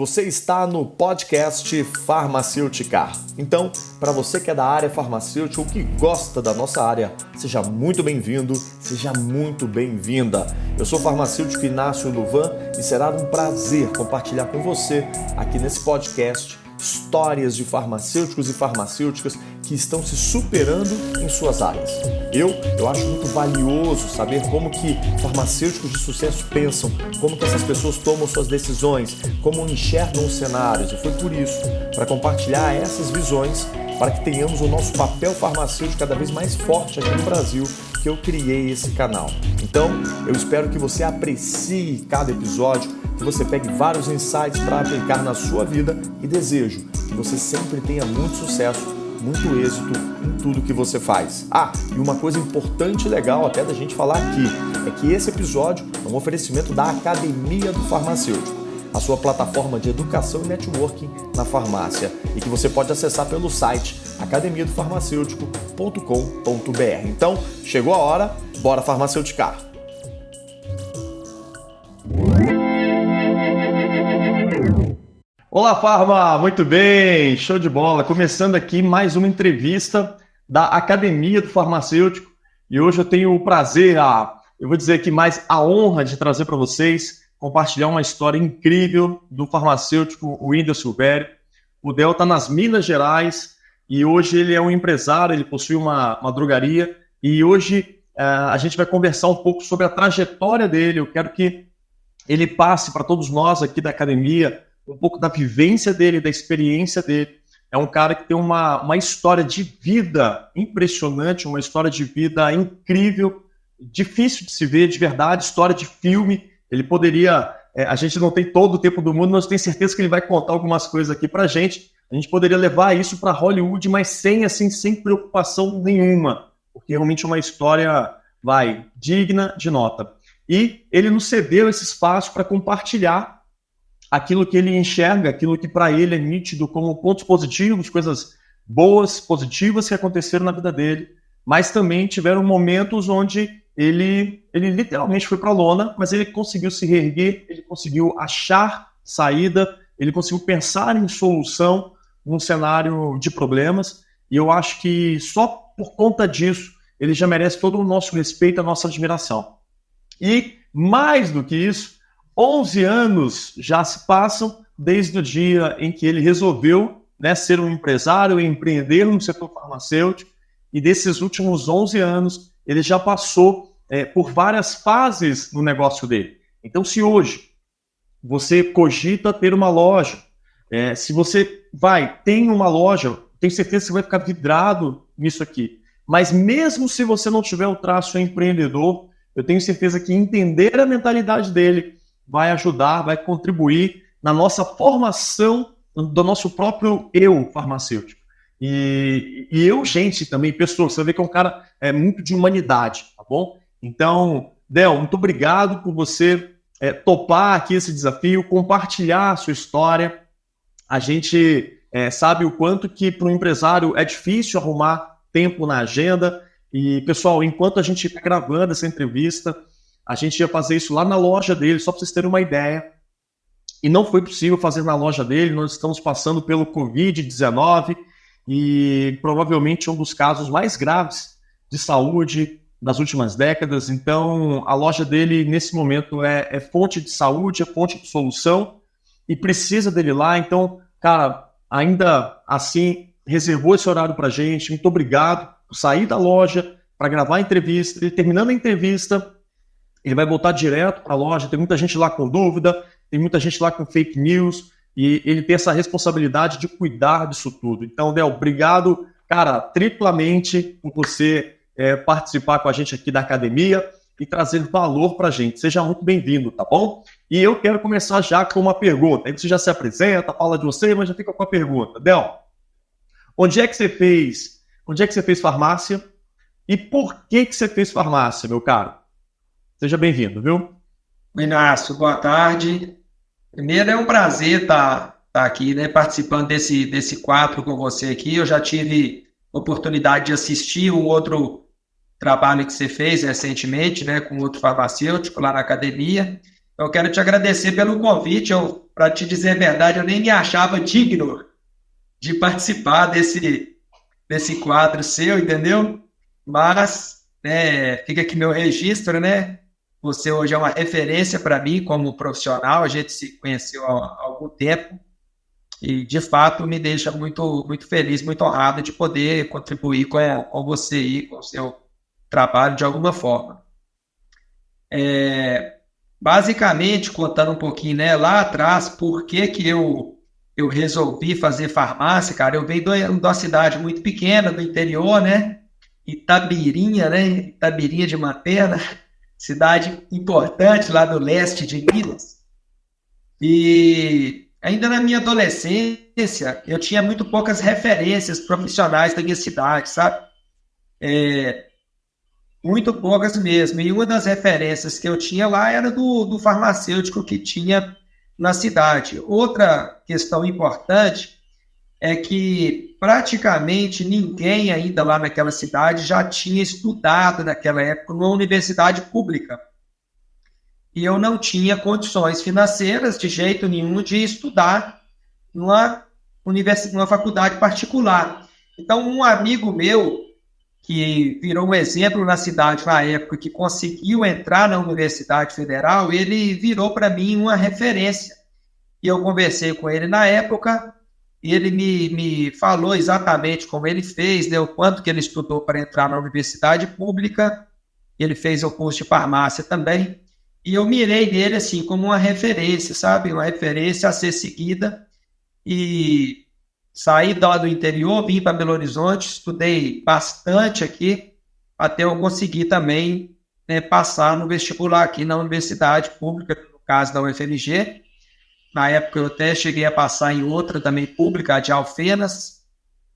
Você está no podcast Farmacêutica. Então, para você que é da área farmacêutica ou que gosta da nossa área, seja muito bem-vindo, seja muito bem-vinda. Eu sou o farmacêutico Inácio Luvan e será um prazer compartilhar com você, aqui nesse podcast, histórias de farmacêuticos e farmacêuticas que estão se superando em suas áreas. Eu acho muito valioso saber como que farmacêuticos de sucesso pensam, como que essas pessoas tomam suas decisões, como enxergam os cenários. E foi por isso, para compartilhar essas visões, para que tenhamos o nosso papel farmacêutico cada vez mais forte aqui no Brasil, que eu criei esse canal. Então, eu espero que você aprecie cada episódio, que você pegue vários insights para aplicar na sua vida e desejo que você sempre tenha muito sucesso, muito êxito em tudo que você faz. E uma coisa importante e legal até da gente falar aqui é que esse episódio é um oferecimento da Academia do Farmacêutico, a sua plataforma de educação e networking na farmácia, e que você pode acessar pelo site academiadofarmacêutico.com.br. Então, chegou a hora, bora farmaceuticar! Olá, Farma! Muito bem! Show de bola! Começando aqui mais uma entrevista da Academia do Farmacêutico, e hoje eu tenho o prazer, eu vou dizer aqui mais a honra de trazer para vocês, compartilhar uma história incrível do farmacêutico Whindersson Silvério. O Del está nas Minas Gerais e hoje ele é um empresário, ele possui uma drogaria, e hoje a gente vai conversar um pouco sobre a trajetória dele. Eu quero que ele passe para todos nós aqui da academia um pouco da vivência dele, da experiência dele. É um cara que tem uma história de vida impressionante, uma história de vida incrível, difícil de se ver, de verdade, história de filme. Ele poderia, a gente não tem todo o tempo do mundo, mas eu tenho certeza que ele vai contar algumas coisas aqui pra gente. A gente poderia levar isso para Hollywood, mas sem preocupação nenhuma, porque realmente é uma história, digna de nota. E ele nos cedeu esse espaço para compartilhar aquilo que ele enxerga, aquilo que para ele é nítido como pontos positivos, coisas boas, positivas que aconteceram na vida dele, mas também tiveram momentos onde ele literalmente foi para a lona, mas ele conseguiu se reerguer, ele conseguiu achar saída, ele conseguiu pensar em solução num cenário de problemas, e eu acho que só por conta disso ele já merece todo o nosso respeito, a nossa admiração. E mais do que isso, 11 anos já se passam desde o dia em que ele resolveu, ser um empresário e empreender no setor farmacêutico, e desses últimos 11 anos ele já passou por várias fases no negócio dele. Então, se hoje você cogita ter uma loja, se você tem uma loja, tenho certeza que você vai ficar vidrado nisso aqui. Mas mesmo se você não tiver o traço empreendedor, eu tenho certeza que entender a mentalidade dele vai ajudar, vai contribuir na nossa formação do nosso próprio eu farmacêutico. E eu, gente, também, pessoa, você vê que é um cara muito de humanidade, tá bom? Então, Del, muito obrigado por você topar aqui esse desafio, compartilhar a sua história. A gente sabe o quanto que para um empresário é difícil arrumar tempo na agenda. E, pessoal, enquanto a gente está gravando essa entrevista, a gente ia fazer isso lá na loja dele, só para vocês terem uma ideia. E não foi possível fazer na loja dele, nós estamos passando pelo Covid-19 e provavelmente um dos casos mais graves de saúde das últimas décadas. Então, a loja dele, nesse momento, é fonte de saúde, é fonte de solução e precisa dele lá. Então, cara, ainda assim, reservou esse horário para a gente. Muito obrigado por sair da loja para gravar a entrevista. E terminando a entrevista, ele vai voltar direto para a loja. Tem muita gente lá com dúvida, tem muita gente lá com fake news, e ele tem essa responsabilidade de cuidar disso tudo. Então, Del, obrigado, cara, triplamente por você participar com a gente aqui da academia e trazer valor para a gente. Seja muito bem-vindo, tá bom? E eu quero começar já com uma pergunta. Aí você já se apresenta, fala de você, mas já fica com a pergunta. Del, onde é que você fez farmácia e por que você fez farmácia, meu caro? Seja bem-vindo, viu? Inácio, boa tarde. Primeiro, é um prazer estar aqui, participando desse quadro com você aqui. Eu já tive oportunidade de assistir um outro trabalho que você fez recentemente, com outro farmacêutico lá na academia. Eu quero te agradecer pelo convite. para te dizer a verdade, eu nem me achava digno de participar desse quadro seu, entendeu? Mas, né, fica aqui meu registro, né? Você hoje é uma referência para mim como profissional, a gente se conheceu há algum tempo e, de fato, me deixa muito, muito feliz, muito honrado de poder contribuir com você e com o seu trabalho de alguma forma. Basicamente, contando um pouquinho, né, lá atrás, por que que eu resolvi fazer farmácia, cara? Eu venho de uma cidade muito pequena, do interior, né? Itabirinha, né? Itabirinha de Mantena, cidade importante lá do leste de Minas. E ainda na minha adolescência, eu tinha muito poucas referências profissionais da minha cidade, sabe? Muito poucas mesmo. E uma das referências que eu tinha lá era do farmacêutico que tinha na cidade. Outra questão importante é que praticamente ninguém ainda lá naquela cidade já tinha estudado naquela época numa universidade pública. E eu não tinha condições financeiras de jeito nenhum de estudar numa faculdade particular. Então, um amigo meu, que virou um exemplo na cidade na época, que conseguiu entrar na Universidade Federal, ele virou para mim uma referência. E eu conversei com ele na época, e ele me falou exatamente como ele fez, né, o quanto que ele estudou para entrar na universidade pública. Ele fez o curso de farmácia também, e eu mirei nele assim como uma referência, sabe? Uma referência a ser seguida, e saí lá do interior, vim para Belo Horizonte, estudei bastante aqui, até eu conseguir também, né, passar no vestibular aqui na universidade pública, no caso da UFMG. Na época eu até cheguei a passar em outra também pública, a de Alfenas,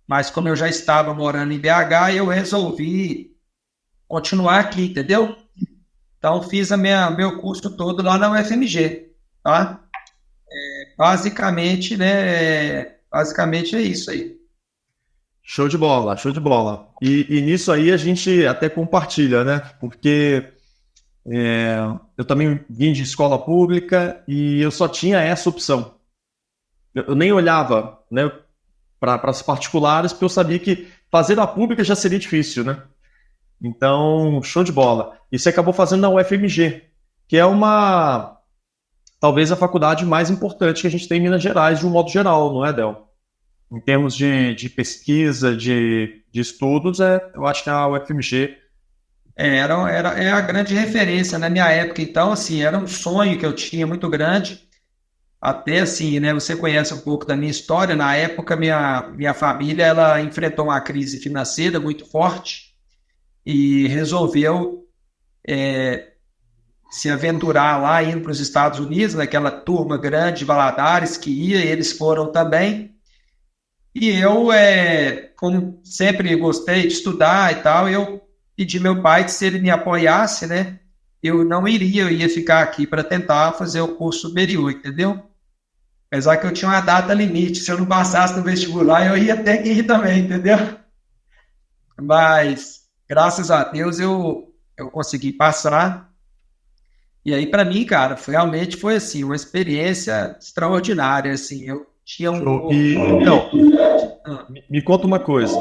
mas como eu já estava morando em BH, eu resolvi continuar aqui, entendeu? Então fiz meu curso todo lá na UFMG, tá? Basicamente, né, basicamente é isso aí. Show de bola, show de bola. E nisso aí a gente até compartilha, né? Porque eu também vim de escola pública e eu só tinha essa opção. Eu nem olhava, né, para as particulares, porque eu sabia que fazer a pública já seria difícil, né? Então, show de bola. E você acabou fazendo na UFMG, que é talvez a faculdade mais importante que a gente tem em Minas Gerais, de um modo geral, não é, Del? Em termos de pesquisa, de estudos, eu acho que a UFMG. É a grande referência na minha época. Então, assim, era um sonho que eu tinha muito grande. Até assim, né? Você conhece um pouco da minha história. Na época, minha família ela enfrentou uma crise financeira muito forte e resolveu se aventurar lá, indo para os Estados Unidos, naquela turma grande de Valadares que ia, eles foram também. E eu, como sempre gostei de estudar e tal, eu pedi meu pai que se ele me apoiasse, né? Eu não iria, eu ia ficar aqui para tentar fazer o curso superior, entendeu? Apesar que eu tinha uma data limite, se eu não passasse no vestibular, eu ia ter que ir também, entendeu? Mas, graças a Deus, eu consegui passar. E aí, para mim, cara, realmente foi assim, uma experiência extraordinária, assim. Eu tinha Show. Del, me conta uma coisa.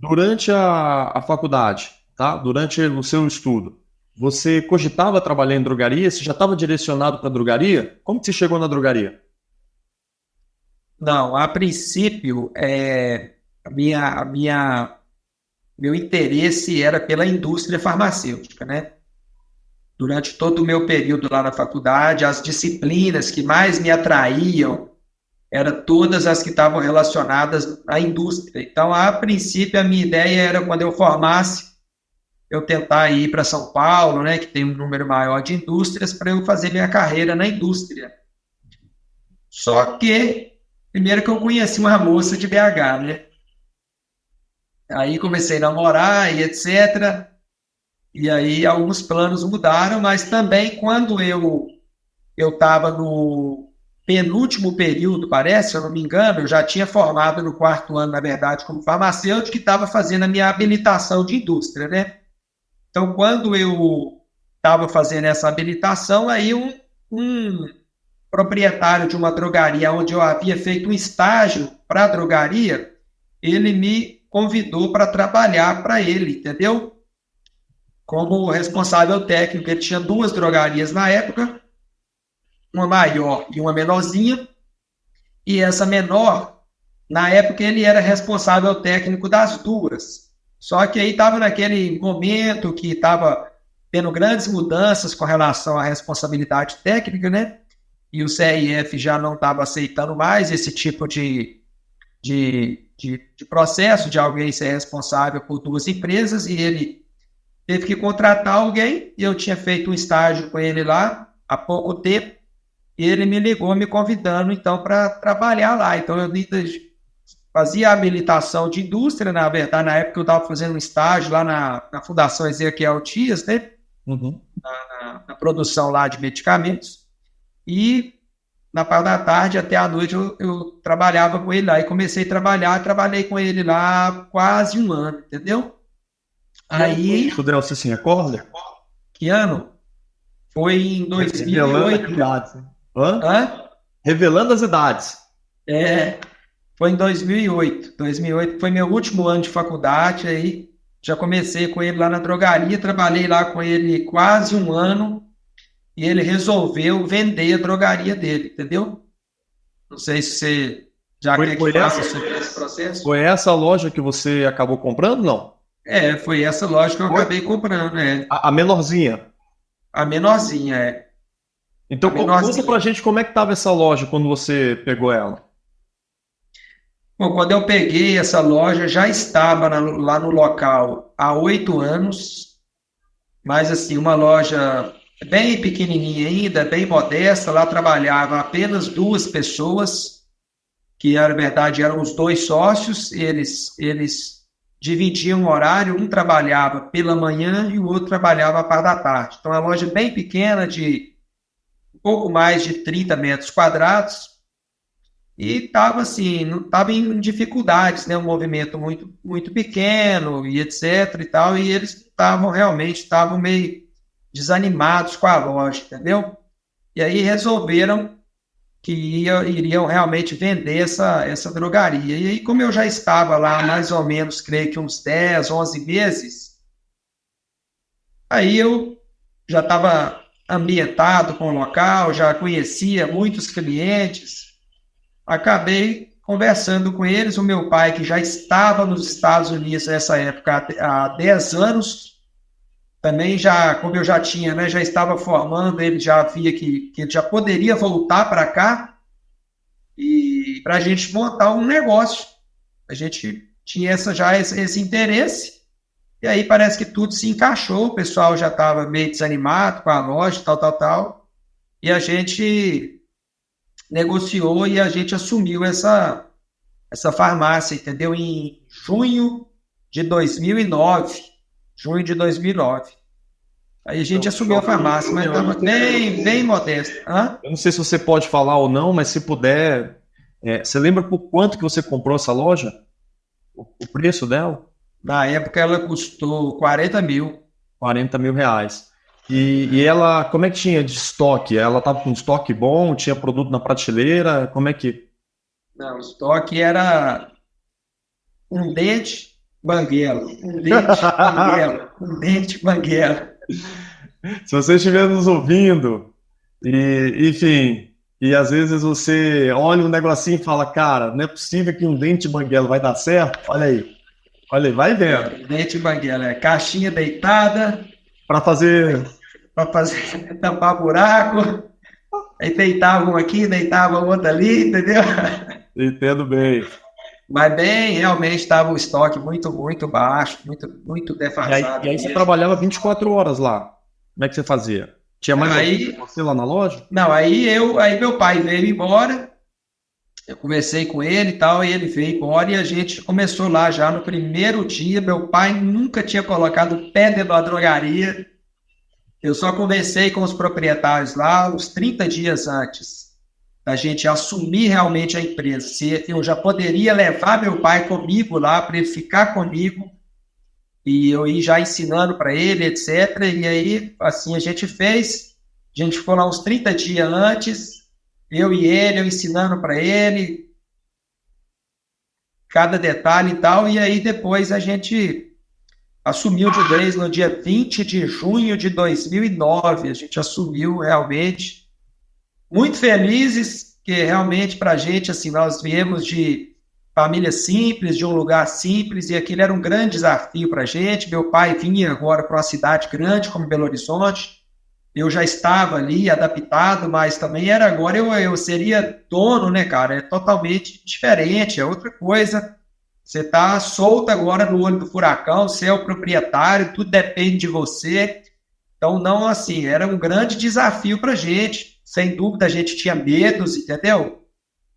Durante a faculdade, tá? Durante o seu estudo, você cogitava trabalhar em drogaria? Você já estava direcionado para drogaria? Como que você chegou na drogaria? Não, a princípio, meu interesse era pela indústria farmacêutica, né? Durante todo o meu período lá na faculdade, as disciplinas que mais me atraíam eram todas as que estavam relacionadas à indústria. Então, a princípio, a minha ideia era, quando eu formasse, eu tentar ir para São Paulo, né, que tem um número maior de indústrias, para eu fazer minha carreira na indústria. Só que, primeiro que eu conheci uma moça de BH, né? Aí comecei a namorar e etc. E aí alguns planos mudaram, mas também quando eu estava no penúltimo período, parece, se eu não me engano, eu já tinha formado no quarto ano, na verdade, como farmacêutico, e estava fazendo a minha habilitação de indústria, né? Então, quando eu estava fazendo essa habilitação, aí um proprietário de uma drogaria onde eu havia feito um estágio para a drogaria, ele me convidou para trabalhar para ele, entendeu? Como responsável técnico. Ele tinha duas drogarias na época, uma maior e uma menorzinha, e essa menor, na época, ele era responsável técnico das duas. Só que aí estava naquele momento que estava tendo grandes mudanças com relação à responsabilidade técnica, né? E o CRF já não estava aceitando mais esse tipo de processo de alguém ser responsável por duas empresas, e ele teve que contratar alguém, e eu tinha feito um estágio com ele lá há pouco tempo, e ele me ligou me convidando então para trabalhar lá. Então eu fazia habilitação de indústria, na verdade, na época eu estava fazendo um estágio lá na Fundação Ezequiel Dias, né? Uhum. Na produção lá de medicamentos, e na parte da tarde até a noite eu trabalhava com ele lá, e comecei a trabalhei com ele lá quase um ano, entendeu? Aí, Isso, Del, você se recorda? que ano? Foi em Revelando as 2008. idades. Hã? Hã? Revelando as idades. É, foi em 2008. 2008 foi meu último ano de faculdade, aí já comecei com ele lá na drogaria, trabalhei lá com ele quase um ano, e ele resolveu vender a drogaria dele, entendeu? Não sei se você já quer que faça sobre esse processo. Foi essa loja que você acabou comprando, não? Foi essa loja que eu acabei comprando, A menorzinha. a menorzinha, Então, a conta menorzinha. pra gente como é que tava essa loja quando você pegou ela. Bom, quando eu peguei essa loja, já estava lá no local há 8 anos, mas assim, uma loja bem pequenininha ainda, bem modesta. Lá trabalhava apenas duas pessoas, que na verdade eram os dois sócios. Eles dividiam o horário, um trabalhava pela manhã e o outro trabalhava à parte da tarde. Então, é uma loja bem pequena, de um pouco mais de 30 metros quadrados, e estava assim, não estava em dificuldades, né? Um movimento muito, muito pequeno e etc e tal, e eles estavam meio desanimados com a loja, entendeu? E aí resolveram que iriam realmente vender essa drogaria. E aí, como eu já estava lá mais ou menos, creio que uns 10, 11 meses, aí eu já estava ambientado com o local, já conhecia muitos clientes. Acabei conversando com eles. O meu pai, que já estava nos Estados Unidos nessa época há 10 anos, também já, como eu já tinha, né, já estava formando, ele já via que ele já poderia voltar para cá, e para a gente montar um negócio. A gente tinha esse interesse, e aí parece que tudo se encaixou. O pessoal já estava meio desanimado com a loja, tal, e a gente negociou e a gente assumiu essa farmácia, entendeu? Em junho de 2009. Junho de 2009. Aí a gente assumiu a farmácia, mas estava bem, bem modesta. Eu não sei se você pode falar ou não, mas se puder, você lembra por quanto que você comprou essa loja? O preço dela? Na época ela custou 40 mil. 40 mil reais. E ela, como é que tinha de estoque? Ela estava com estoque bom? Tinha produto na prateleira? Como é que... Não, o estoque era um dente banguela, um dente banguela, um dente banguela. Se você estiver nos ouvindo, enfim, e às vezes você olha um negocinho e fala, cara, não é possível que um dente banguela vai dar certo? Olha aí, vai vendo. Dente banguela, caixinha deitada, Para fazer tampar buraco, aí deitava um aqui, deitava outro ali, entendeu? Entendo bem. Mas bem, realmente estava o estoque muito, muito baixo, muito, muito defasado. E aí você trabalhava 24 horas lá. Como é que você fazia? Tinha mais alguém com você lá na loja? Não, aí meu pai veio embora, eu conversei com ele e tal, e ele veio embora, e a gente começou lá já no primeiro dia. Meu pai nunca tinha colocado o pé dentro da drogaria. Eu só conversei com os proprietários lá uns 30 dias antes da gente assumir realmente a empresa. Se eu já poderia levar meu pai comigo lá, para ele ficar comigo, e eu ir já ensinando para ele, etc. E aí, assim, a gente ficou lá uns 30 dias antes, eu e ele, eu ensinando para ele cada detalhe e tal, e aí depois a gente assumiu de vez no dia 20 de junho de 2009, a gente assumiu realmente, muito felizes, que realmente para a gente, assim, nós viemos de família simples, de um lugar simples, e aquilo era um grande desafio para a gente. Meu pai vinha agora para uma cidade grande como Belo Horizonte, eu já estava ali adaptado, mas também era agora eu seria dono, né, cara? É totalmente diferente, é outra coisa. Você está solto agora no olho do furacão, você é o proprietário, tudo depende de você. Então, não assim, era um grande desafio para a gente. Sem dúvida, a gente tinha medos, entendeu?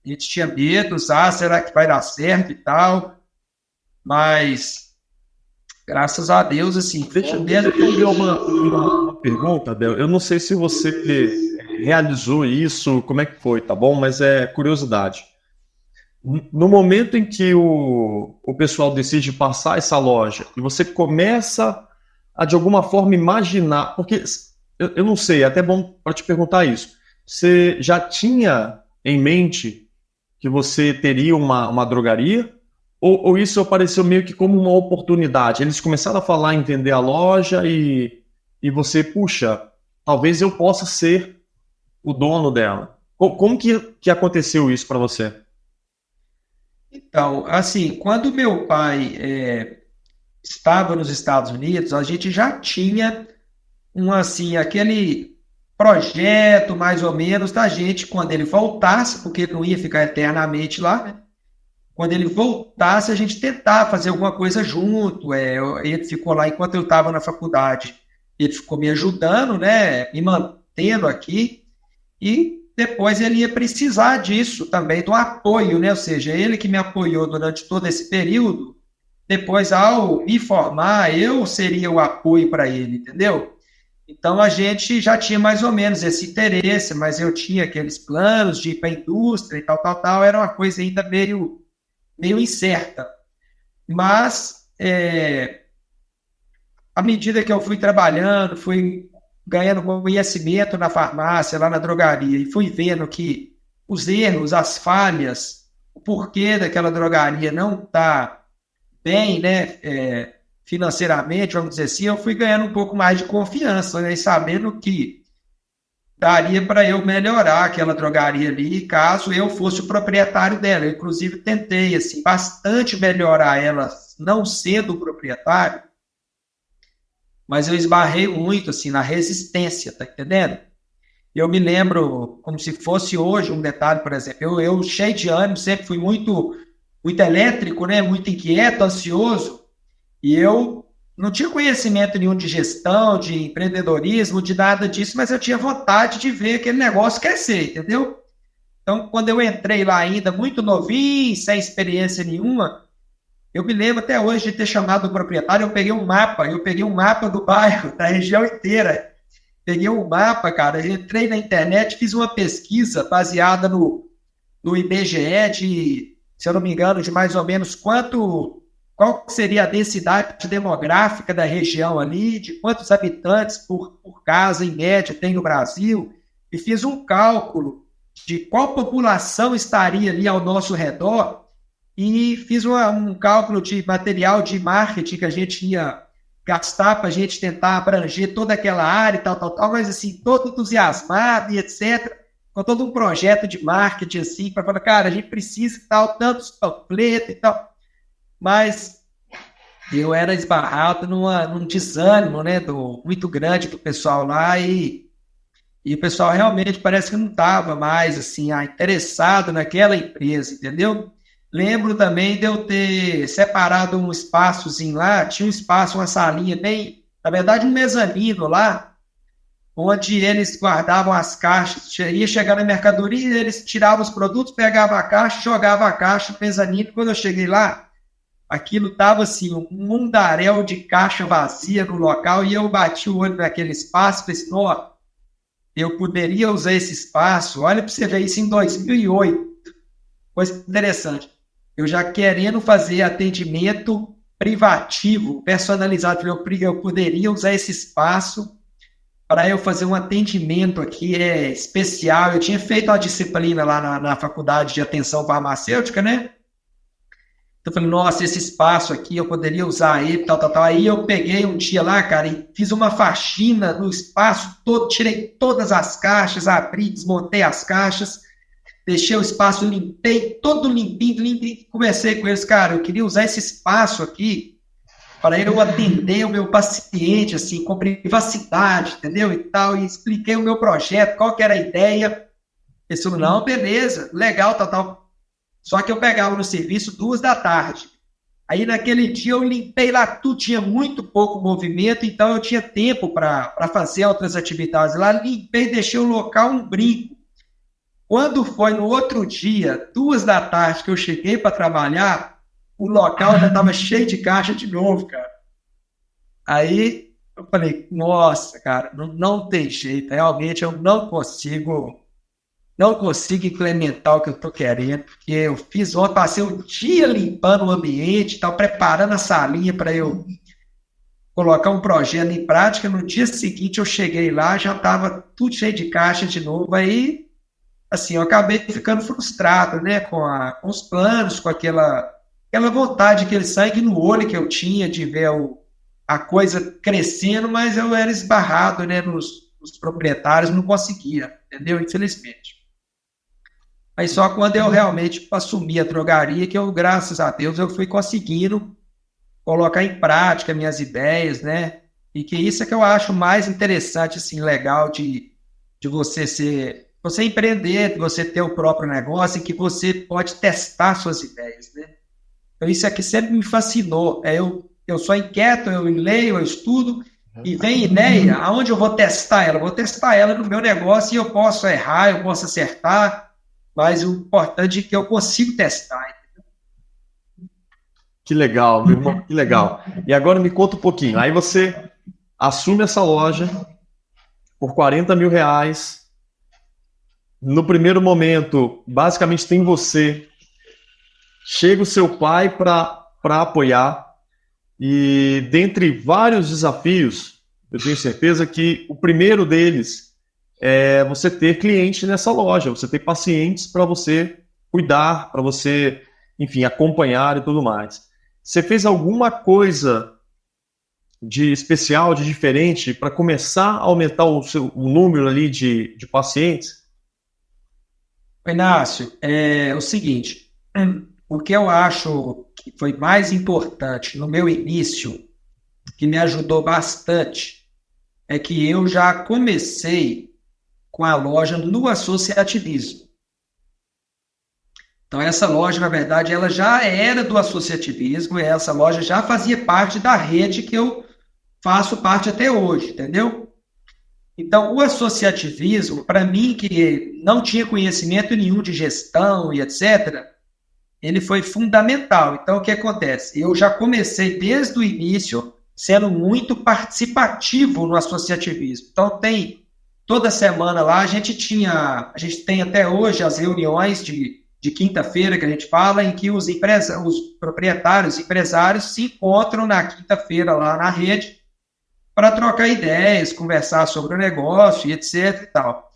A gente tinha medos, será que vai dar certo e tal? Mas, graças a Deus, assim, Deixa eu fazer uma pergunta, Adel. Eu não sei se você realizou isso, como é que foi, tá bom? Mas é curiosidade. No momento em que o pessoal decide passar essa loja e você começa a, de alguma forma, imaginar, porque eu não sei, é até bom para te perguntar isso. Você já tinha em mente que você teria uma drogaria? Ou isso apareceu meio que como uma oportunidade? Eles começaram a falar em vender a loja e você, puxa, talvez eu possa ser o dono dela. Como que aconteceu isso para você? Então, assim, quando meu pai estava nos Estados Unidos, a gente já tinha assim, aquele projeto, mais ou menos, da gente, quando ele voltasse, porque ele não ia ficar eternamente lá, né? Quando ele voltasse, a gente tentar fazer alguma coisa junto. Ele ficou lá enquanto eu estava na faculdade. Ele ficou me ajudando, né? Me mantendo aqui. E depois ele ia precisar disso também, do apoio, né? Ou seja, ele que me apoiou durante todo esse período. Depois, ao me formar, eu seria o apoio para ele, entendeu? Então a gente já tinha mais ou menos esse interesse, mas eu tinha aqueles planos de ir para a indústria e tal, tal, tal. Era uma coisa ainda meio incerta. Mas, à medida que eu fui trabalhando, fui ganhando conhecimento na farmácia, lá na drogaria, e fui vendo que os erros, as falhas, o porquê daquela drogaria não está bem, né, financeiramente, vamos dizer assim, eu fui ganhando um pouco mais de confiança, né, e sabendo que daria para eu melhorar aquela drogaria ali, caso eu fosse o proprietário dela. Eu, inclusive, tentei assim, bastante melhorar ela, não sendo o proprietário, mas eu esbarrei muito assim, na resistência, tá entendendo? Eu me lembro, como se fosse hoje, um detalhe, por exemplo, eu cheio de ânimo, sempre fui muito elétrico, né? Muito inquieto, ansioso, e eu não tinha conhecimento nenhum de gestão, de empreendedorismo, de nada disso, mas eu tinha vontade de ver aquele negócio crescer, entendeu? Então, quando eu entrei lá ainda, muito novinho, sem experiência nenhuma, eu me lembro até hoje de ter chamado o proprietário, eu peguei um mapa do bairro, da região inteira, peguei um mapa, cara, entrei na internet, fiz uma pesquisa baseada no IBGE de, se eu não me engano, de mais ou menos qual seria a densidade demográfica da região ali, de quantos habitantes por casa, em média, tem no Brasil, e fiz um cálculo de qual população estaria ali ao nosso redor, e fiz um cálculo de material de marketing que a gente ia gastar para a gente tentar abranger toda aquela área e tal, tal, tal, mas assim, todo entusiasmado e etc., com todo um projeto de marketing, assim, para falar, cara, a gente precisa e tal, tantos panfletos e tal, mas eu era esbarrado num desânimo, né, muito grande do pessoal lá, e o pessoal realmente parece que não estava mais, assim, interessado naquela empresa, entendeu? Lembro também de eu ter separado um espaçozinho lá, tinha um espaço, uma salinha bem, na verdade um mezanino lá, onde eles guardavam as caixas, ia chegar na mercadoria, eles tiravam os produtos, pegavam a caixa, jogavam a caixa no mezanino. Quando eu cheguei lá, aquilo estava assim, um mundaréu de caixa vazia no local, e eu bati o olho naquele espaço e falei assim, ó, eu poderia usar esse espaço, olha para você ver isso em 2008, coisa interessante. Eu já querendo fazer atendimento privativo, personalizado, eu poderia usar esse espaço para eu fazer um atendimento aqui especial. Eu tinha feito uma disciplina lá na faculdade de atenção farmacêutica, né? Então eu falei, nossa, esse espaço aqui eu poderia usar ele, tal, tal, tal. Aí eu peguei um dia lá, cara, e fiz uma faxina no espaço todo, tirei todas as caixas, abri, desmontei as caixas, deixei o espaço, limpei, todo limpinho, limpinho. Conversei com eles, cara, eu queria usar esse espaço aqui para eu atender o meu paciente, assim, com privacidade, entendeu? E tal, e expliquei o meu projeto, qual que era a ideia. Eles falaram, não, beleza, legal, tal, tal. Só que eu pegava no serviço 2 da tarde. Aí naquele dia eu limpei lá tudo, tinha muito pouco movimento, então eu tinha tempo para fazer outras atividades lá. Limpei, deixei o local um brinco. Quando foi no outro dia, 2 da tarde, que eu cheguei para trabalhar, o local já estava cheio de caixa de novo, cara. Aí eu falei, nossa, cara, não tem jeito, realmente eu não consigo implementar o que eu estou querendo, porque eu fiz ontem, passei o dia limpando o ambiente, tal, preparando a salinha para eu colocar um projeto em prática. No dia seguinte eu cheguei lá, já estava tudo cheio de caixa de novo. Aí, assim, eu acabei ficando frustrado, né, com os planos, com aquela vontade, aquele sangue no olho que eu tinha de ver a coisa crescendo, mas eu era esbarrado, né, nos proprietários, não conseguia, entendeu? Infelizmente. Mas só quando eu realmente assumi a drogaria que eu, graças a Deus, eu fui conseguindo colocar em prática minhas ideias, né? E que isso é que eu acho mais interessante, assim, legal de você empreender, de você ter o próprio negócio e que você pode testar suas ideias, né? Então isso é que sempre me fascinou. Eu sou inquieto, eu leio, eu estudo e vem ideia, aonde eu vou testar ela? Vou testar ela no meu negócio e eu posso errar, eu posso acertar, mas o importante é que eu consigo testar. Que legal, meu irmão, que legal. E agora me conta um pouquinho. Aí você assume essa loja por R$ 40.000. No primeiro momento, basicamente tem você. Chega o seu pai para apoiar. E dentre vários desafios, eu tenho certeza que o primeiro deles é você ter cliente nessa loja, você ter pacientes para você cuidar, para você, enfim, acompanhar e tudo mais. Você fez alguma coisa de especial, de diferente, para começar a aumentar o número ali de pacientes? Inácio, é o seguinte, o que eu acho que foi mais importante no meu início, que me ajudou bastante, é que eu já comecei com a loja no associativismo. Então, essa loja, na verdade, ela já era do associativismo, e essa loja já fazia parte da rede que eu faço parte até hoje, entendeu? Então, o associativismo, para mim, que não tinha conhecimento nenhum de gestão e etc., ele foi fundamental. Então, o que acontece? Eu já comecei desde o início sendo muito participativo no associativismo. Então, toda semana lá, a gente tem até hoje as reuniões de quinta-feira que a gente fala, em que os proprietários, empresários se encontram na quinta-feira lá na rede para trocar ideias, conversar sobre o negócio e etc e tal.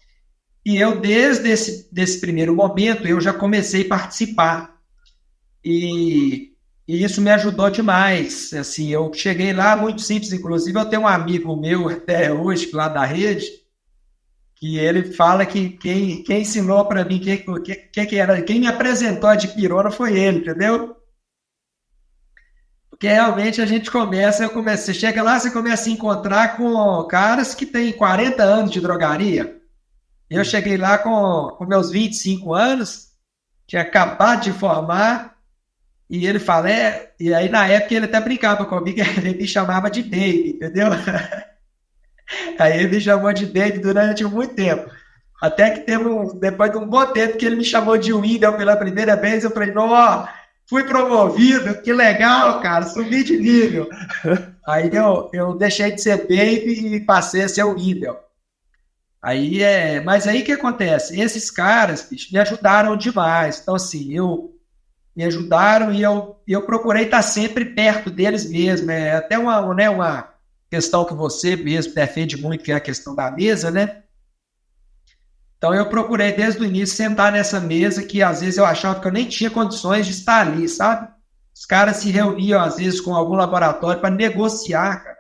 E eu, desde esse primeiro momento, eu já comecei a participar. E isso me ajudou demais. Assim, eu cheguei lá muito simples, inclusive eu tenho um amigo meu até hoje, lá da rede, que ele fala que quem ensinou para mim quem me apresentou a dipirona foi ele, entendeu? Porque realmente a gente você chega lá, você começa a se encontrar com caras que têm 40 anos de drogaria. Eu cheguei lá com meus 25 anos, tinha acabado de formar, e ele fala, e aí na época ele até brincava comigo, ele me chamava de Dave, entendeu? Aí ele me chamou de Dave durante muito tempo. Até que depois de um bom tempo que ele me chamou de Wendel pela primeira vez, eu falei, não, fui promovido, que legal, cara, subi de nível. Aí eu deixei de ser Baby e passei a ser o Wendel. Mas aí o que acontece? Esses caras, bicho, me ajudaram demais. Então, assim, me ajudaram e eu procurei estar sempre perto deles mesmo. Até uma questão que você mesmo defende muito, que é a questão da mesa, né? Então eu procurei desde o início sentar nessa mesa que às vezes eu achava que eu nem tinha condições de estar ali, sabe? Os caras se reuniam às vezes com algum laboratório para negociar, cara.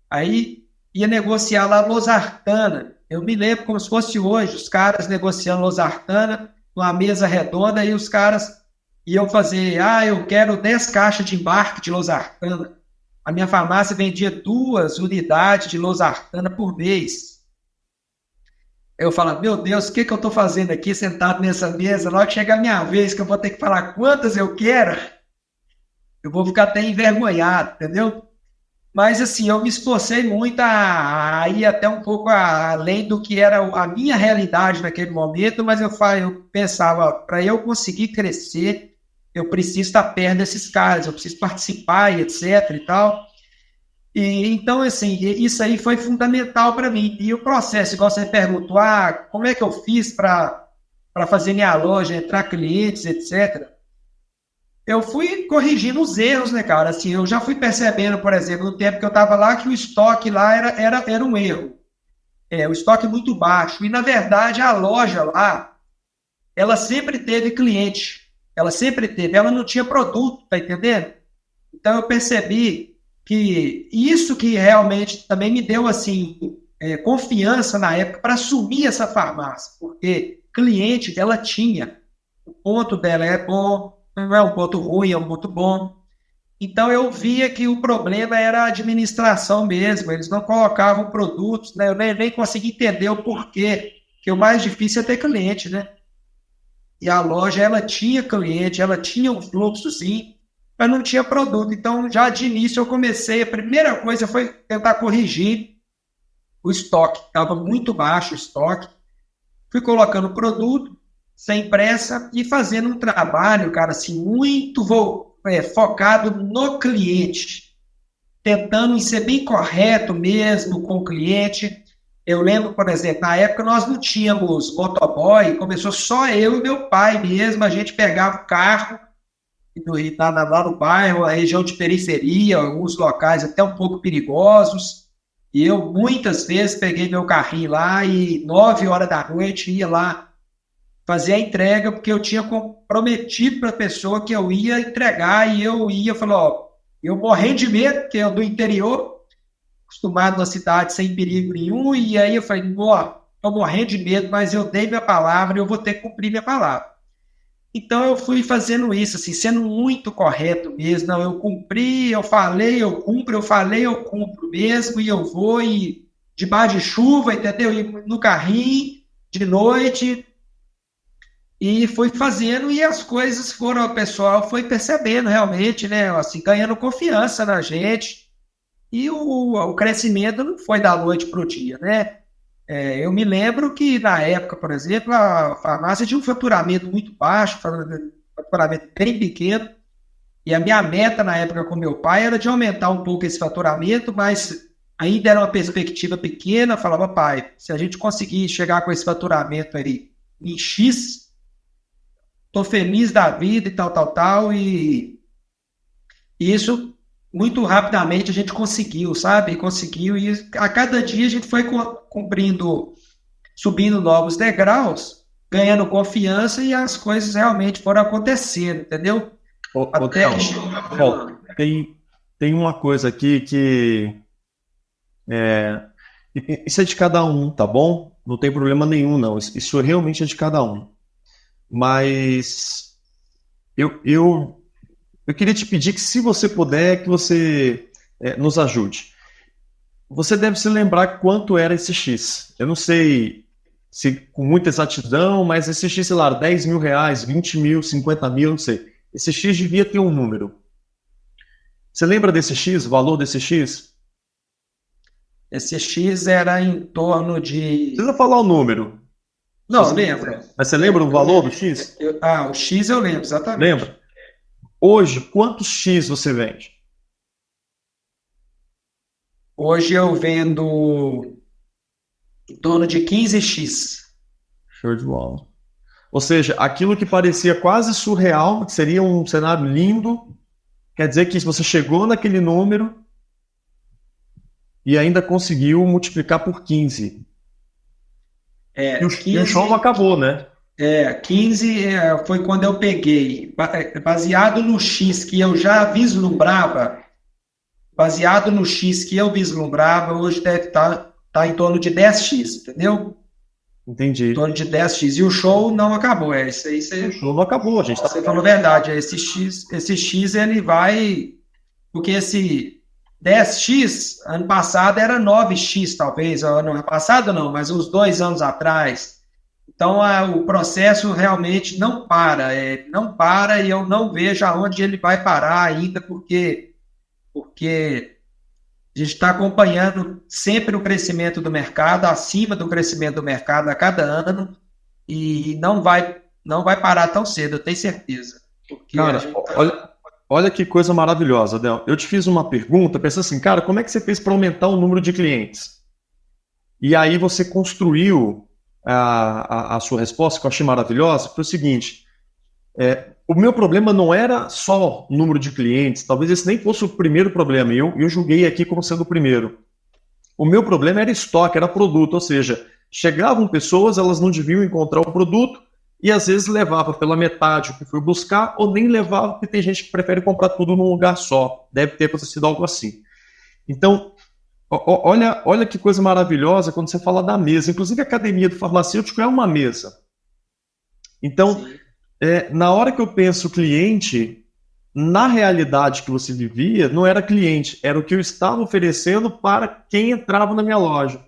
Aí ia negociar lá losartana. Eu me lembro como se fosse hoje, os caras negociando losartana numa mesa redonda e os caras iam fazer, eu quero 10 caixas de embarque de losartana. A minha farmácia vendia 2 unidades de losartana por mês. Eu falo, meu Deus, o que eu estou fazendo aqui sentado nessa mesa? Na hora que chegar a minha vez, que eu vou ter que falar quantas eu quero, eu vou ficar até envergonhado, entendeu? Mas assim, eu me esforcei muito a ir até um pouco além do que era a minha realidade naquele momento, mas eu pensava, para eu conseguir crescer, eu preciso estar perto desses caras, eu preciso participar e etc e tal. E, então, assim, isso aí foi fundamental para mim. E o processo, igual você perguntou, como é que eu fiz para fazer minha loja, entrar clientes, etc. Eu fui corrigindo os erros, né, cara? Assim, eu já fui percebendo, por exemplo, no tempo que eu estava lá, que o estoque lá era um erro. O estoque muito baixo. E, na verdade, a loja lá, ela sempre teve cliente. Ela sempre teve. Ela não tinha produto, tá entendendo? Então, eu percebi que isso que realmente também me deu, assim, confiança na época para assumir essa farmácia. Porque cliente ela tinha. O ponto dela é bom, não é um ponto ruim, é um ponto bom. Então eu via que o problema era a administração mesmo, eles não colocavam produtos, né? Eu nem consegui entender o porquê, que o mais difícil é ter cliente, né? E a loja, ela tinha cliente, ela tinha um fluxo sim, mas não tinha produto. Então já de início eu comecei, a primeira coisa foi tentar corrigir o estoque, estava muito baixo o estoque, fui colocando produto, sem pressa e fazendo um trabalho, cara, assim, muito focado no cliente, tentando ser bem correto mesmo com o cliente. Eu lembro, por exemplo, na época nós não tínhamos motoboy, começou só eu e meu pai mesmo, a gente pegava o carro lá no bairro, a região de periferia, alguns locais até um pouco perigosos, e eu muitas vezes peguei meu carrinho lá e 9 horas da noite ia lá fazer a entrega, porque eu tinha comprometido para a pessoa que eu ia entregar, e eu ia, falou, eu morrendo de medo, porque eu do interior, acostumado na cidade sem perigo nenhum, e aí eu falei, estou morrendo de medo, mas eu dei minha palavra e eu vou ter que cumprir minha palavra. Então eu fui fazendo isso, assim, sendo muito correto mesmo, não, eu cumpri, eu falei, eu cumpro, eu falei, eu cumpro mesmo, e eu vou, e debaixo de chuva, entendeu? E no carrinho, de noite, e fui fazendo e as coisas foram, o pessoal foi percebendo realmente, né? Assim, ganhando confiança na gente. E o crescimento não foi da noite para o dia, né? Eu me lembro que na época, por exemplo, a farmácia tinha um faturamento muito baixo, faturamento bem pequeno. E a minha meta na época com meu pai era de aumentar um pouco esse faturamento, mas ainda era uma perspectiva pequena. Eu falava, pai, se a gente conseguir chegar com esse faturamento aí em X, tô feliz da vida e tal, e isso muito rapidamente a gente conseguiu, sabe? Conseguiu, e a cada dia a gente foi cumprindo, subindo novos degraus, ganhando confiança e as coisas realmente foram acontecendo, entendeu? Até tem uma coisa aqui que isso é de cada um, tá bom? Não tem problema nenhum, não. Isso realmente é de cada um. Mas eu queria te pedir que, se você puder, que você nos ajude. Você deve se lembrar quanto era esse X. Eu não sei se com muita exatidão, mas esse X, sei lá, 10 mil reais, 20 mil, 50 mil, não sei. Esse X devia ter um número. Você lembra desse X, o valor desse X? Esse X era em torno de... Precisa falar o número. Não, lembro. Mas você lembra o valor do X? O X eu lembro, exatamente. Lembra? Hoje, quantos X você vende? Hoje eu vendo em torno de 15x. Show de bola. Ou seja, aquilo que parecia quase surreal, que seria um cenário lindo, quer dizer que se você chegou naquele número, e ainda conseguiu multiplicar por 15. E o show não 15, acabou, né? 15 foi quando eu peguei, baseado no X que eu já vislumbrava, hoje deve estar em torno de 10x, entendeu? Em Entendi. torno de 10x. E o show não acabou. Isso aí O você, show não acabou, a gente tá. você falou a verdade. Esse X ele vai. Porque esse 10x, ano passado era 9x, talvez. Ano passado não, mas uns 2 anos atrás. Então o processo realmente não para. Não para e eu não vejo aonde ele vai parar ainda, porque a gente está acompanhando sempre o crescimento do mercado, acima do crescimento do mercado a cada ano, e não vai parar tão cedo, eu tenho certeza. Porque a Cara, gente tá. olha que coisa maravilhosa, Del. Eu te fiz uma pergunta, pensei assim, cara, como é que você fez para aumentar o número de clientes? E aí você construiu a sua resposta, que eu achei maravilhosa, foi o seguinte: o meu problema não era só o número de clientes, talvez esse nem fosse o primeiro problema, e eu julguei aqui como sendo o primeiro. O meu problema era estoque, era produto, ou seja, chegavam pessoas, elas não deviam encontrar o produto, e às vezes levava pela metade o que foi buscar, ou nem levava, porque tem gente que prefere comprar tudo num lugar só. Deve ter acontecido algo assim. Então, olha que coisa maravilhosa quando você fala da mesa. Inclusive, a academia do farmacêutico é uma mesa. Então, Sim, na hora que eu penso cliente, na realidade que você vivia, não era cliente, era o que eu estava oferecendo para quem entrava na minha loja.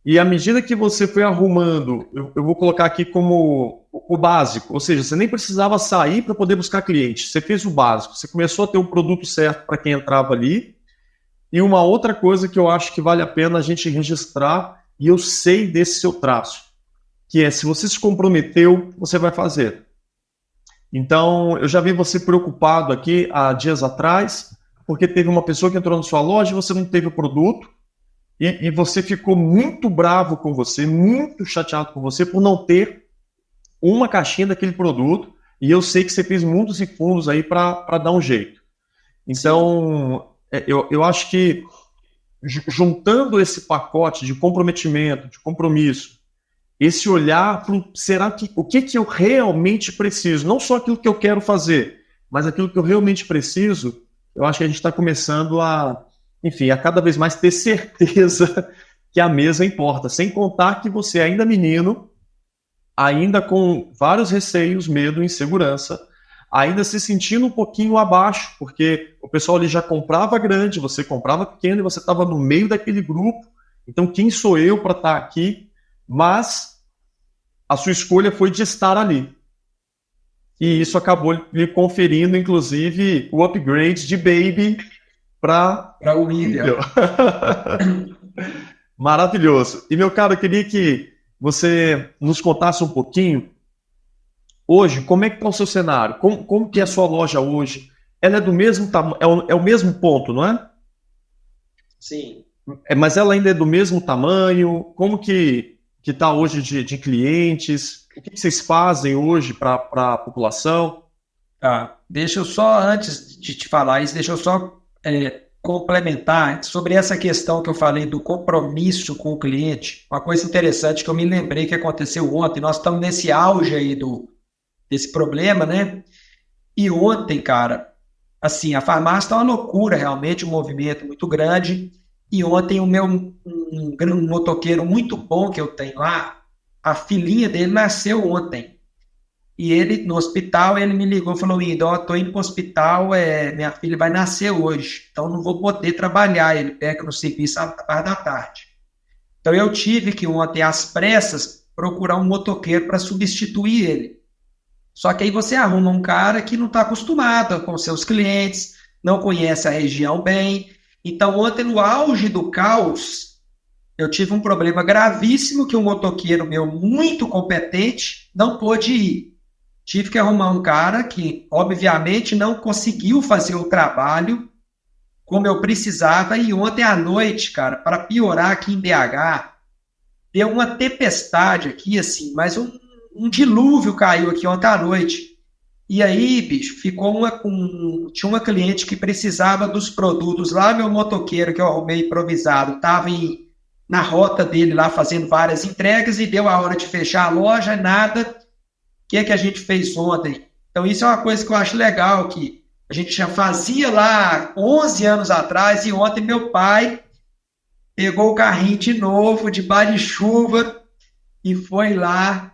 E à medida que você foi arrumando, eu vou colocar aqui como o básico, ou seja, você nem precisava sair para poder buscar cliente, você fez o básico, você começou a ter o produto certo para quem entrava ali. E uma outra coisa que eu acho que vale a pena a gente registrar, e eu sei desse seu traço, que é se você se comprometeu, você vai fazer. Então, eu já vi você preocupado aqui há dias atrás, porque teve uma pessoa que entrou na sua loja e você não teve o produto, e você ficou muito bravo com você, muito chateado com você por não ter uma caixinha daquele produto, e eu sei que você fez mundos e fundos aí para dar um jeito. sim, Então, eu acho que juntando esse pacote de comprometimento, de compromisso, esse olhar para será que o que eu realmente preciso, não só aquilo que eu quero fazer, mas aquilo que eu realmente preciso, eu acho que a gente está começando a, enfim, a cada vez mais ter certeza que a mesa importa, sem contar que você é ainda menino, ainda com vários receios, medo, insegurança, ainda se sentindo um pouquinho abaixo, porque o pessoal ali já comprava grande, você comprava pequeno e você estava no meio daquele grupo. Então, quem sou eu para estar aqui? Mas a sua escolha foi de estar ali. E sim. isso acabou lhe conferindo, inclusive, o upgrade de Baby para Para o Middle. Wendel. Maravilhoso. E, meu caro, eu queria que você nos contasse um pouquinho hoje, como é que está o seu cenário? Como que é a sua loja hoje? Ela é do mesmo tamanho, é o mesmo ponto, não é? Sim. Mas ela ainda é do mesmo tamanho? Como que está hoje de clientes? O que vocês fazem hoje para a população? Tá. Deixa eu só, antes de te falar isso, deixa eu só complementar sobre essa questão que eu falei do compromisso com o cliente. Uma coisa interessante que eu me lembrei que aconteceu ontem. Nós estamos nesse auge aí desse problema, né? E ontem, cara, assim, a farmácia está uma loucura realmente, um movimento muito grande. E ontem um motoqueiro muito bom que eu tenho lá, a filhinha dele nasceu ontem. E ele, no hospital, ele me ligou e falou: Indo, ó, tô indo pro hospital, minha filha vai nascer hoje, então não vou poder trabalhar. Ele pega no serviço à parte da tarde. Então eu tive que ontem, às pressas, procurar um motoqueiro para substituir ele. Só que aí você arruma um cara que não está acostumado com seus clientes, não conhece a região bem. Então, ontem, no auge do caos, eu tive um problema gravíssimo que um motoqueiro meu muito competente não pôde ir. Tive que arrumar um cara que, obviamente, não conseguiu fazer o trabalho como eu precisava. E ontem à noite, cara, para piorar aqui em BH, deu uma tempestade aqui, assim, mas um dilúvio caiu aqui ontem à noite. E aí, bicho, tinha uma cliente que precisava dos produtos lá, meu motoqueiro que eu arrumei improvisado, estava na rota dele lá fazendo várias entregas e deu a hora de fechar a loja, nada. O que é que a gente fez ontem? Então, isso é uma coisa que eu acho legal, que a gente já fazia lá 11 anos atrás e ontem meu pai pegou o carrinho de novo, de bar de chuva, e foi lá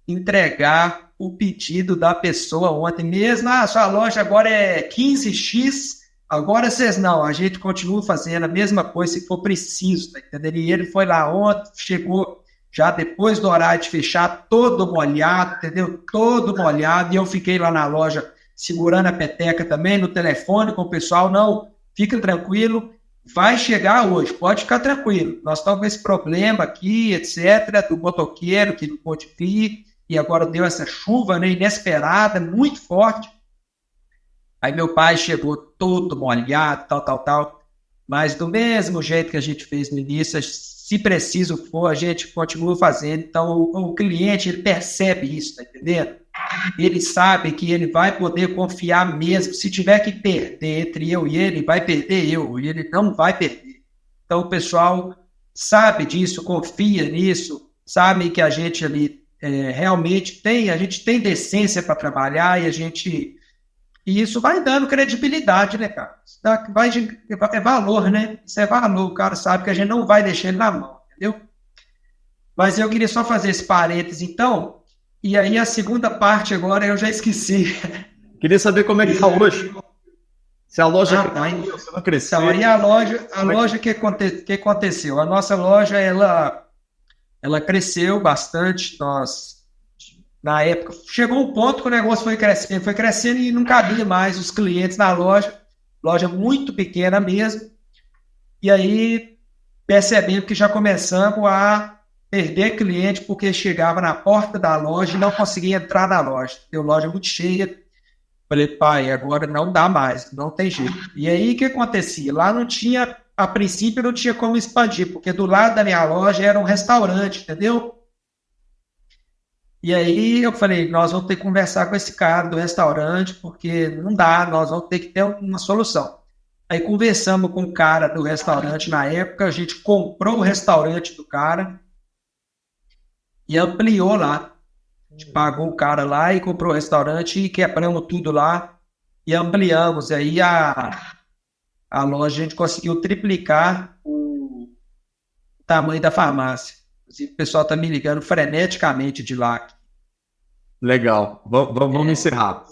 entregar o pedido da pessoa ontem mesmo. Ah, sua loja agora é 15x, agora vocês não, a gente continua fazendo a mesma coisa se for preciso, tá entendendo? E ele foi lá ontem, chegou já depois do horário de fechar, todo molhado, entendeu? Todo molhado, e eu fiquei lá na loja segurando a peteca também, no telefone com o pessoal, não, fica tranquilo, vai chegar hoje, pode ficar tranquilo, nós estamos com esse problema aqui, etc., do motoqueiro que não pôde vir, e agora deu essa chuva, né, inesperada, muito forte. Aí meu pai chegou todo molhado, tal. Mas do mesmo jeito que a gente fez no início, se preciso for, a gente continua fazendo. Então o cliente, ele percebe isso, tá entendendo? Ele sabe que ele vai poder confiar mesmo. Se tiver que perder entre eu e ele, vai perder eu, e ele não vai perder. Então o pessoal sabe disso, confia nisso, sabe que a gente ali realmente a gente tem decência para trabalhar e isso vai dando credibilidade, né, cara? É valor, né? Isso é valor, o cara sabe que a gente não vai deixar ele na mão, entendeu? Mas eu queria só fazer esse parênteses, então, e aí a segunda parte agora eu já esqueci. Queria saber como é que está hoje. Se a loja cresceu, se não crescer. Então, aí a loja que aconteceu? A nossa loja, ela cresceu bastante, na época, chegou um ponto que o negócio foi crescendo e não cabia mais os clientes na loja muito pequena mesmo, e aí percebemos que já começamos a perder cliente porque chegava na porta da loja e não conseguia entrar na loja, deu loja muito cheia. Falei, pai, agora não dá mais, não tem jeito. E aí o que acontecia? Lá não tinha, a princípio não tinha como expandir, porque do lado da minha loja era um restaurante, entendeu? E aí eu falei, nós vamos ter que conversar com esse cara do restaurante, porque não dá, nós vamos ter que ter uma solução. Aí conversamos com o cara do restaurante na época, a gente comprou o restaurante do cara e ampliou lá. A gente pagou o cara lá e comprou o restaurante e quebramos tudo lá e ampliamos. Aí a loja a gente conseguiu triplicar o tamanho da farmácia. Inclusive, o pessoal está me ligando freneticamente de lá. Legal. Vamos encerrar.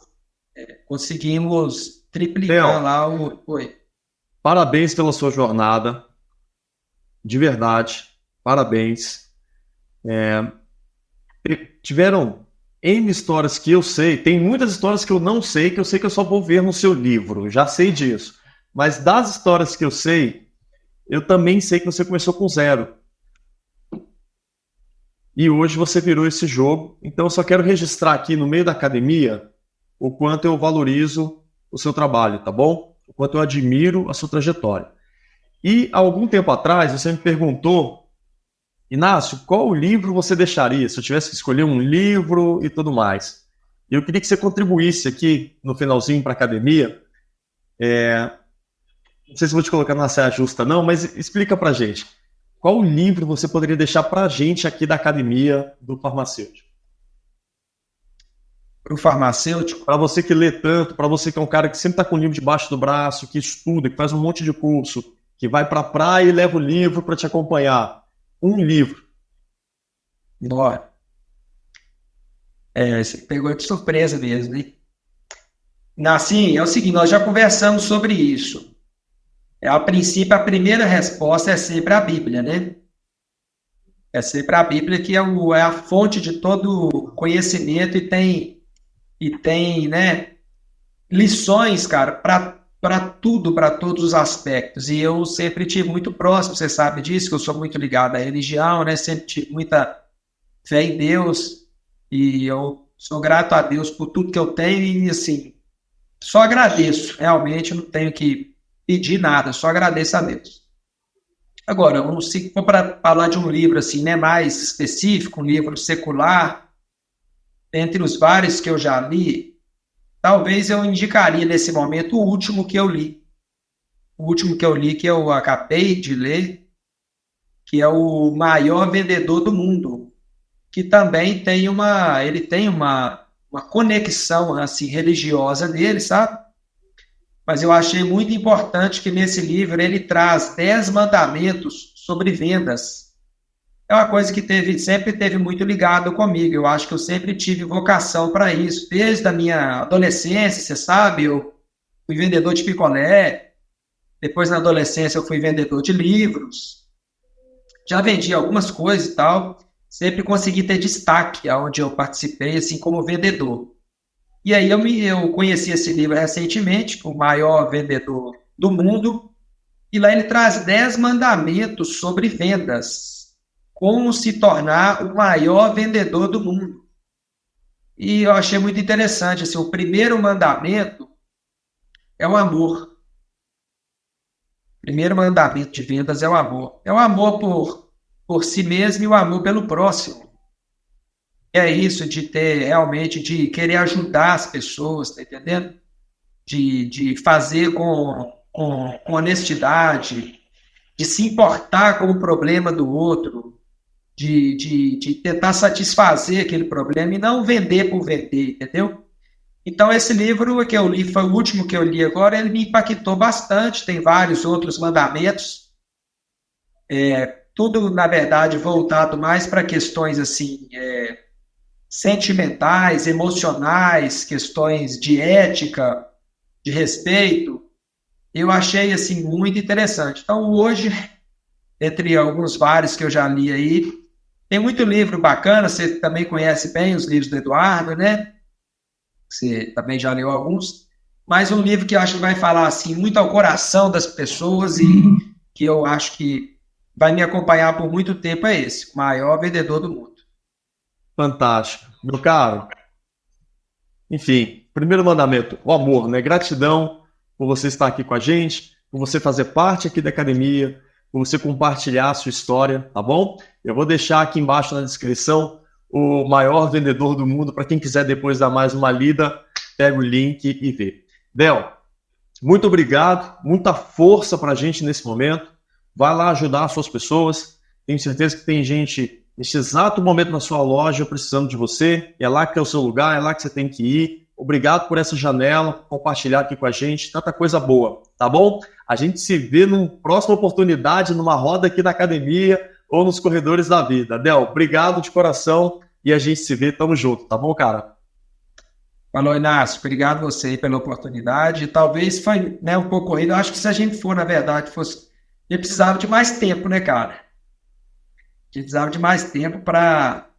Conseguimos triplicar lá o. Oi. Parabéns pela sua jornada. De verdade. Parabéns. Tiveram N histórias que eu sei. Tem muitas histórias que eu não sei, que eu só vou ver no seu livro. Já sei disso. Mas das histórias que eu sei, eu também sei que você começou com zero. E hoje você virou esse jogo. Então eu só quero registrar aqui no meio da academia o quanto eu valorizo o seu trabalho, tá bom? O quanto eu admiro a sua trajetória. E há algum tempo atrás você me perguntou, Inácio, qual livro você deixaria se eu tivesse que escolher um livro e tudo mais? E eu queria que você contribuísse aqui no finalzinho para a academia. Não sei se vou te colocar na saia justa não, mas explica pra gente. Qual livro você poderia deixar para a gente aqui da Academia do Farmacêutico? Para o farmacêutico? Para você que lê tanto, para você que é um cara que sempre está com o livro debaixo do braço, que estuda, que faz um monte de curso, que vai para a praia e leva o livro para te acompanhar. Um livro. Bora. Você pegou de surpresa mesmo, hein? Assim, é o seguinte, nós já conversamos sobre isso. A princípio, a primeira resposta é sempre a Bíblia, né? É sempre a Bíblia que é a fonte de todo conhecimento e tem, né, lições, cara, para tudo, para todos os aspectos. E eu sempre tive muito próximo, você sabe disso, que eu sou muito ligado à religião, né? Sempre tive muita fé em Deus e eu sou grato a Deus por tudo que eu tenho e, assim, só agradeço. Realmente, eu não tenho que pedir nada, só agradeço a Deus. Agora, se for para falar de um livro assim, né, mais específico, um livro secular, entre os vários que eu já li, talvez eu indicaria nesse momento o último que eu li. O último que eu li, que eu acabei de ler, que é o Maior Vendedor do Mundo, que também ele tem uma conexão assim religiosa nele, sabe? Mas eu achei muito importante que nesse livro ele traz 10 mandamentos sobre vendas. É uma coisa que sempre teve muito ligado comigo. Eu acho que eu sempre tive vocação para isso. Desde a minha adolescência, você sabe, eu fui vendedor de picolé. Depois, na adolescência, eu fui vendedor de livros. Já vendi algumas coisas e tal. Sempre consegui ter destaque onde eu participei, assim, como vendedor. E aí eu conheci esse livro recentemente, O Maior Vendedor do Mundo, e lá ele traz 10 mandamentos sobre vendas. Como se tornar o maior vendedor do mundo. E eu achei muito interessante, assim, o primeiro mandamento é o amor. O primeiro mandamento de vendas é o amor. É o amor por si mesmo e o amor pelo próximo. É isso de ter realmente, de querer ajudar as pessoas, tá entendendo? De fazer com honestidade, de se importar com o problema do outro, de tentar satisfazer aquele problema e não vender por vender, entendeu? Então, esse livro que eu li, foi o último que eu li agora, ele me impactou bastante, tem vários outros mandamentos, tudo, na verdade, voltado mais para questões assim, sentimentais, emocionais, questões de ética, de respeito. Eu achei assim muito interessante. Então, hoje, entre alguns vários que eu já li aí, tem muito livro bacana, você também conhece bem os livros do Eduardo, né? Você também já leu alguns, mas um livro que eu acho que vai falar assim muito ao coração das pessoas e que eu acho que vai me acompanhar por muito tempo é esse, O Maior Vendedor do Mundo. Fantástico. Meu caro, enfim, primeiro mandamento, o amor, né? Gratidão por você estar aqui com a gente, por você fazer parte aqui da academia, por você compartilhar a sua história, tá bom? Eu vou deixar aqui embaixo na descrição o maior vendedor do mundo, para quem quiser depois dar mais uma lida, pega o link e vê. Del, muito obrigado, muita força para a gente nesse momento. Vai lá ajudar as suas pessoas. Tenho certeza que tem gente neste exato momento na sua loja precisando de você. É lá que é o seu lugar, é lá que você tem que ir. Obrigado por essa janela, compartilhar aqui com a gente, tanta coisa boa, tá bom? A gente se vê numa próxima oportunidade, numa roda aqui na academia ou nos corredores da vida. Del, obrigado de coração e a gente se vê, tamo junto, tá bom, cara? Falou, Inácio, obrigado você pela oportunidade. Talvez foi, né, um pouco corrido. Eu acho que se a gente for, na verdade, fosse. Ele precisava de mais tempo, né, cara? A gente precisava de mais tempo para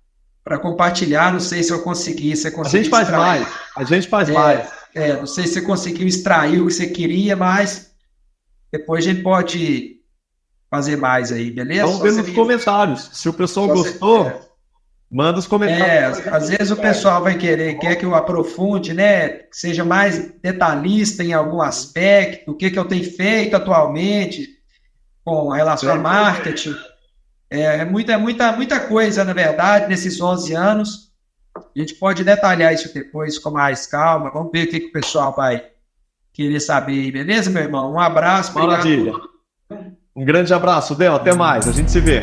compartilhar. Não sei se eu consegui. Se a gente faz extrair. Mais. A gente faz mais. Não sei se você conseguiu extrair o que você queria, mas depois a gente pode fazer mais aí, beleza? Vamos ver nos comentários. Se o pessoal gostou, manda os comentários. Às vezes o pessoal quer que eu aprofunde, né? Que seja mais detalhista em algum aspecto, o que eu tenho feito atualmente com relação ao marketing. É muita coisa, na verdade, nesses 11 anos. A gente pode detalhar isso depois com mais calma. Vamos ver o que o pessoal vai querer saber. Beleza, meu irmão? Um abraço. Maravilha. Um grande abraço, Del. Até mais. A gente se vê.